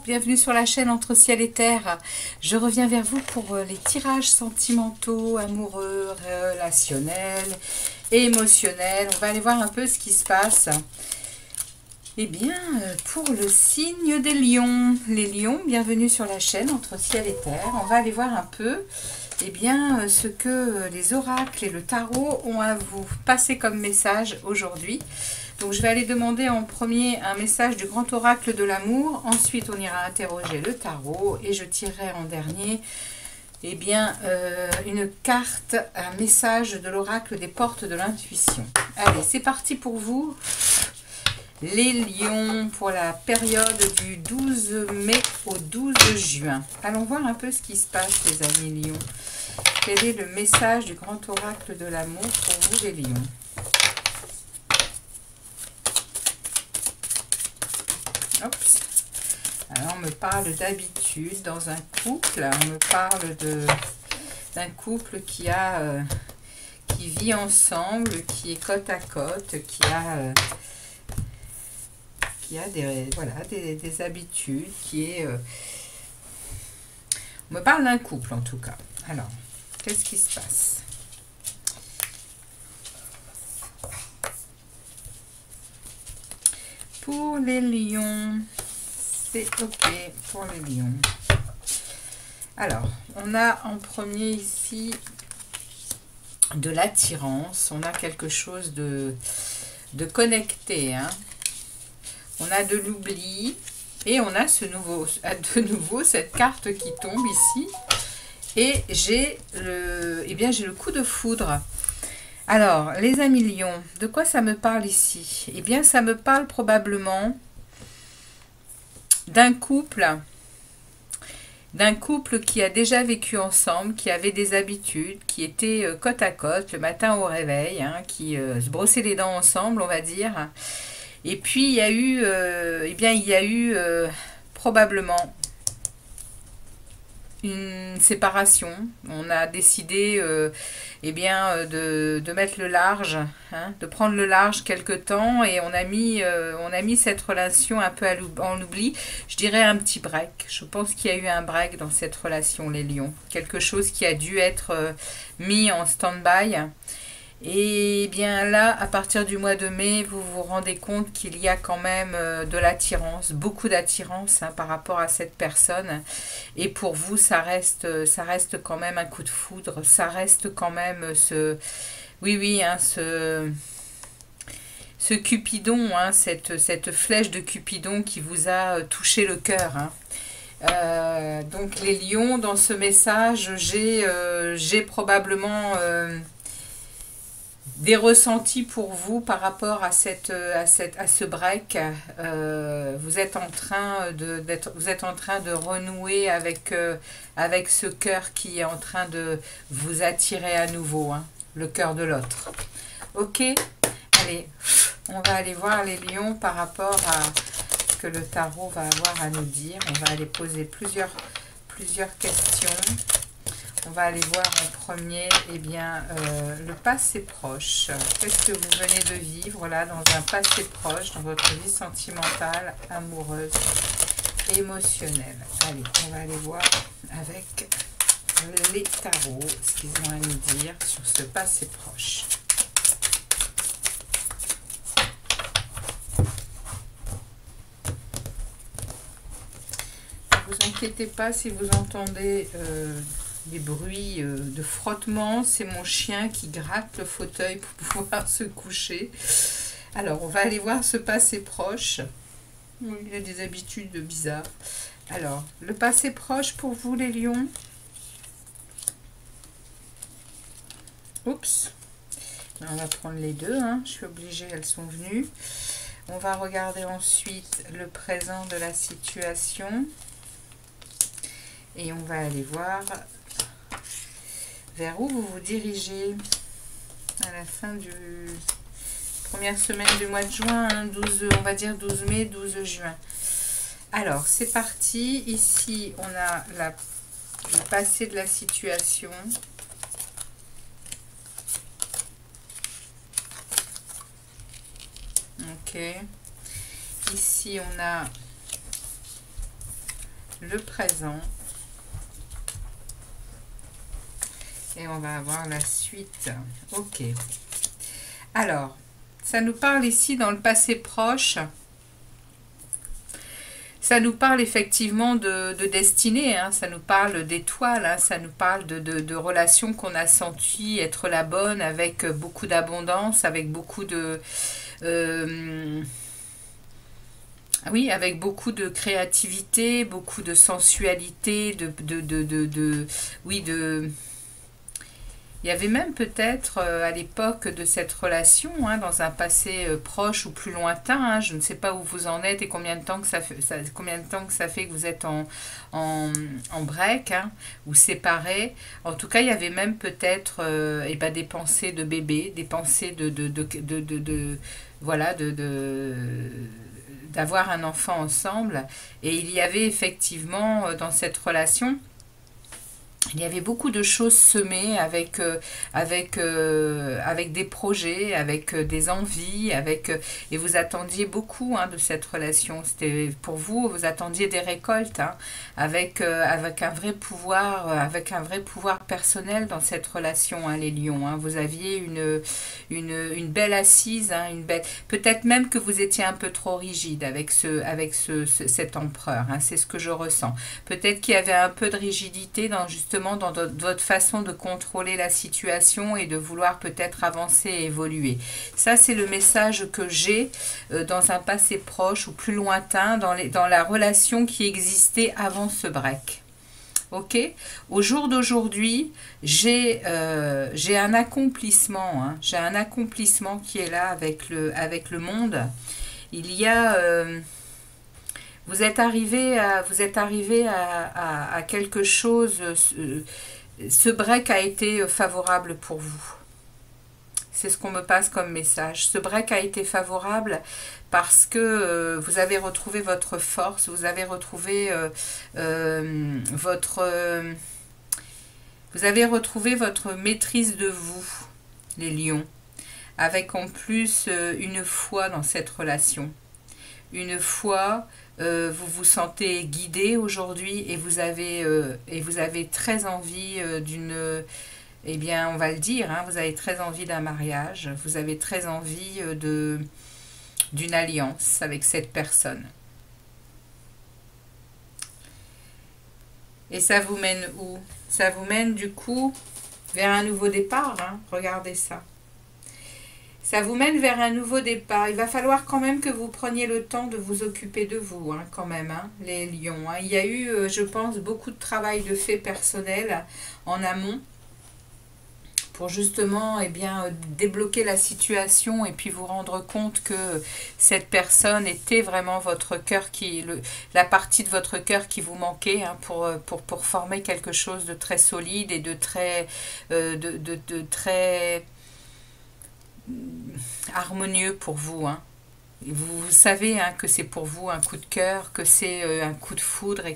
bienvenue sur la chaîne Entre Ciel et Terre. Je reviens vers vous pour les tirages sentimentaux, amoureux, relationnels, émotionnels. On va aller voir un peu ce qui se passe. Eh bien, pour le signe des lions. Les lions, bienvenue sur la chaîne Entre Ciel et Terre. On va aller voir un peu eh bien, ce que les oracles et le tarot ont à vous passer comme message aujourd'hui. Donc je vais aller demander en premier un message du grand oracle de l'amour. Ensuite, on ira interroger le tarot et je tirerai en dernier eh bien, une carte, un message de l'oracle des portes de l'intuition. Allez, c'est parti pour vous. Les lions pour la période du 12 mai au 12 juin. Allons voir un peu ce qui se passe, les amis lions. Quel est le message du grand oracle de l'amour pour vous, les lions? Oups. Alors, on me parle d'habitude dans un couple. On me parle d'un couple qui vit ensemble, qui est côte à côte, qui a des habitudes, on me parle d'un couple en tout cas. Alors, qu'est-ce qui se passe? Pour les lions, c'est ok pour les lions. Alors, on a en premier ici de l'attirance. On a quelque chose de connecté, hein. On a de l'oubli et on a de nouveau cette carte qui tombe ici. Et j'ai le coup de foudre. Alors, les amis lions, de quoi ça me parle ici? Eh bien, ça me parle probablement d'un couple qui a déjà vécu ensemble, qui avait des habitudes, qui étaient côte à côte le matin au réveil, hein, qui se brossaient les dents ensemble, on va dire. Et puis, il y a eu, probablement une séparation. On a décidé de mettre le large, hein, de prendre le large quelque temps, et on a mis cette relation un peu en oubli. Je dirais un petit break. Je pense qu'il y a eu un break dans cette relation, les lions. Quelque chose qui a dû être mis en stand-by. Et bien là, à partir du mois de mai, vous vous rendez compte qu'il y a quand même de l'attirance, beaucoup d'attirance, hein, par rapport à cette personne. Et pour vous, ça reste quand même un coup de foudre. Ça reste quand même ce Cupidon, hein, cette flèche de Cupidon qui vous a touché le cœur, hein. Donc les lions, dans ce message, j'ai probablement des ressentis pour vous par rapport à ce break. Vous êtes en train de renouer avec ce cœur qui est en train de vous attirer à nouveau, hein, le cœur de l'autre. Ok, allez, on va aller voir les lions par rapport à ce que le tarot va avoir à nous dire. On va aller poser plusieurs questions. On va aller voir en premier, le passé proche. Qu'est-ce que vous venez de vivre là dans un passé proche, dans votre vie sentimentale, amoureuse, émotionnelle? Allez, on va aller voir avec les tarots ce qu'ils ont à nous dire sur ce passé proche. Ne vous inquiétez pas si vous entendez des bruits de frottement, c'est mon chien qui gratte le fauteuil pour pouvoir se coucher. Alors, on va aller voir ce passé proche. Il a des habitudes bizarres. Alors, le passé proche pour vous, les lions. Oups. On va prendre les deux, hein. Je suis obligée, elles sont venues. On va regarder ensuite le présent de la situation. Et on va aller voir vers où vous vous dirigez à la fin du première semaine du mois de juin, hein, on va dire 12 mai, 12 juin. Alors, c'est parti. Ici, on a le passé de la situation. Ok. Ici, on a le présent. Et on va avoir la suite. Ok. Alors, ça nous parle ici dans le passé proche. Ça nous parle effectivement de destinée, hein, ça nous parle d'étoiles, hein, ça nous parle de relations qu'on a senties être la bonne, avec beaucoup d'abondance, avec beaucoup de... oui, avec beaucoup de créativité, beaucoup de sensualité, oui, il y avait même peut-être à l'époque de cette relation, hein, dans un passé proche ou plus lointain, hein, je ne sais pas où vous en êtes et combien de temps que ça fait, combien de temps que ça fait que vous êtes en break, hein, ou séparés. En tout cas, il y avait même peut-être des pensées de bébé, des pensées voilà, d'avoir un enfant ensemble. Et il y avait effectivement dans cette relation, il y avait beaucoup de choses semées avec des projets, avec des envies, et vous attendiez beaucoup, hein, de cette relation. C'était pour vous, vous attendiez des récoltes, hein, avec un vrai pouvoir personnel dans cette relation, hein, les lions. Hein. Vous aviez une belle assise, hein, peut-être même que vous étiez un peu trop rigide avec cet empereur. Hein, c'est ce que je ressens. Peut-être qu'il y avait un peu de rigidité justement dans votre façon de contrôler la situation et de vouloir peut-être avancer et évoluer. Ça, c'est le message que j'ai dans un passé proche ou plus lointain, dans la relation qui existait avant ce break. Ok, au jour d'aujourd'hui, j'ai un accomplissement, hein, j'ai un accomplissement qui est là avec le monde. Il y a... vous êtes arrivé à quelque chose. Ce break a été favorable pour vous. C'est ce qu'on me passe comme message. Ce break a été favorable parce que vous avez retrouvé votre force, vous avez retrouvé votre maîtrise de vous, les lions, avec en plus une foi dans cette relation. Une foi, vous vous sentez guidé aujourd'hui et vous avez très envie d'une... Eh bien, on va le dire, hein, vous avez très envie d'un mariage, vous avez très envie d'une alliance avec cette personne. Et ça vous mène où? Ça vous mène du coup vers un nouveau départ, hein, regardez ça. Ça vous mène vers un nouveau départ. Il va falloir quand même que vous preniez le temps de vous occuper de vous, hein, quand même, hein, les lions. Hein. Il y a eu, je pense, beaucoup de travail de fait personnel en amont pour justement débloquer la situation et puis vous rendre compte que cette personne était vraiment votre cœur, la partie de votre cœur qui vous manquait, hein, pour former quelque chose de très solide et de très harmonieux pour vous. Hein. Vous savez, hein, que c'est pour vous un coup de cœur, que c'est un coup de foudre et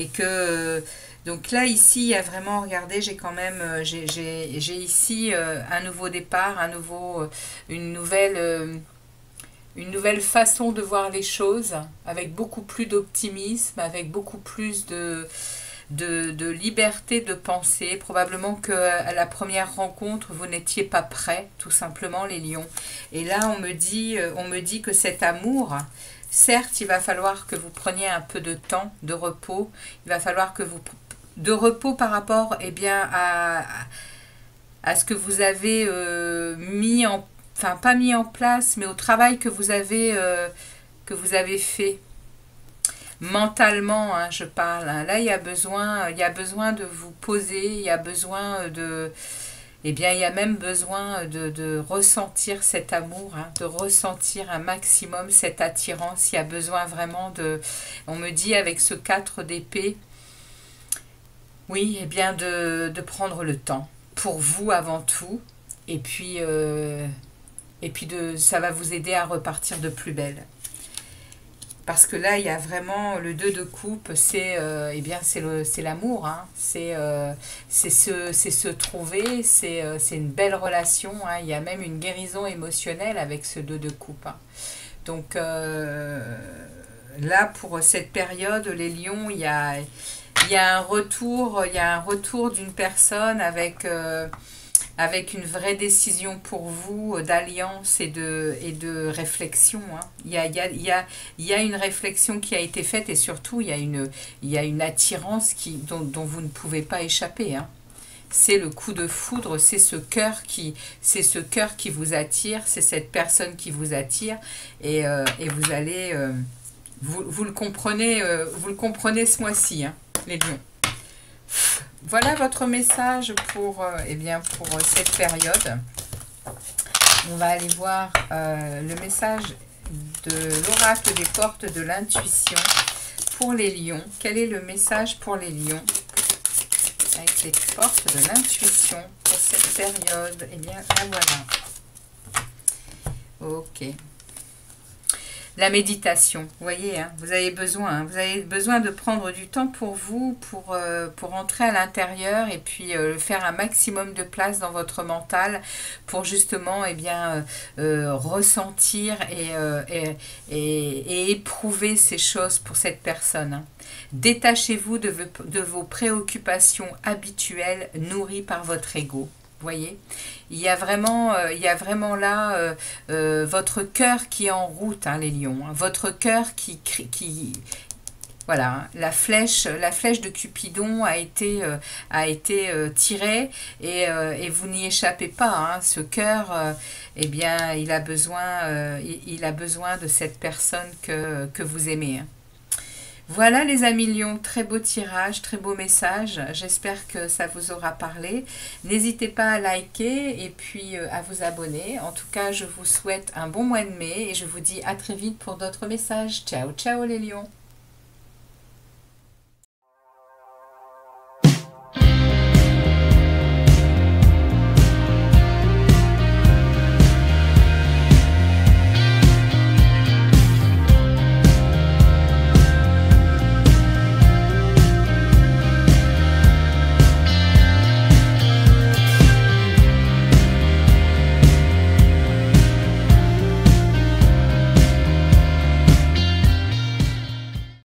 que donc là ici il y a vraiment, regardez, j'ai quand même j'ai ici un nouveau départ, une nouvelle façon de voir les choses, avec beaucoup plus d'optimisme, avec beaucoup plus de liberté de penser. Probablement que à la première rencontre vous n'étiez pas prêts, tout simplement, les lions. Et là on me dit que cet amour, certes il va falloir que vous preniez un peu de temps de repos, il va falloir que vous de repos par rapport à ce que vous avez pas mis en place, mais au travail que vous avez fait mentalement, hein, je parle. Hein. Là, il y a besoin de vous poser, il y a besoin il y a même besoin de ressentir cet amour, hein, de ressentir un maximum cette attirance. Il y a besoin vraiment on me dit avec ce 4 d'épée, oui, de prendre le temps pour vous avant tout, et puis ça va vous aider à repartir de plus belle. Parce que là, il y a vraiment le 2 de coupe, c'est l'amour, hein. C'est se trouver, c'est une belle relation, hein. Il y a même une guérison émotionnelle avec ce 2 de coupe. Hein. Donc là, pour cette période, les lions, il y a un retour, d'une personne avec une vraie décision pour vous d'alliance et de réflexion. Hein. Il y a une réflexion qui a été faite et surtout il y a une attirance dont vous ne pouvez pas échapper. Hein. C'est le coup de foudre, c'est ce cœur qui vous attire, c'est cette personne qui vous attire et vous allez, vous le comprenez, ce mois-ci, hein, les lions. Voilà votre message pour cette période. On va aller voir le message de l'oracle des portes de l'intuition pour les lions. Quel est le message pour les lions avec les portes de l'intuition pour cette période? Eh bien, la voilà. Ok. La méditation, vous voyez, hein, vous avez besoin de prendre du temps pour vous, pour entrer à l'intérieur et puis faire un maximum de place dans votre mental pour justement ressentir et éprouver ces choses pour cette personne. Hein. Détachez-vous de vos préoccupations habituelles nourries par votre ego. Vous voyez, il y a vraiment là votre cœur qui est en route, hein, les lions. Hein, votre cœur voilà, hein, la flèche de Cupidon a été tirée et vous n'y échappez pas. Hein, ce cœur, il a besoin de cette personne que vous aimez. Hein. Voilà les amis lions, très beau tirage, très beau message. J'espère que ça vous aura parlé. N'hésitez pas à liker et puis à vous abonner. En tout cas, je vous souhaite un bon mois de mai et je vous dis à très vite pour d'autres messages. Ciao, ciao les lions.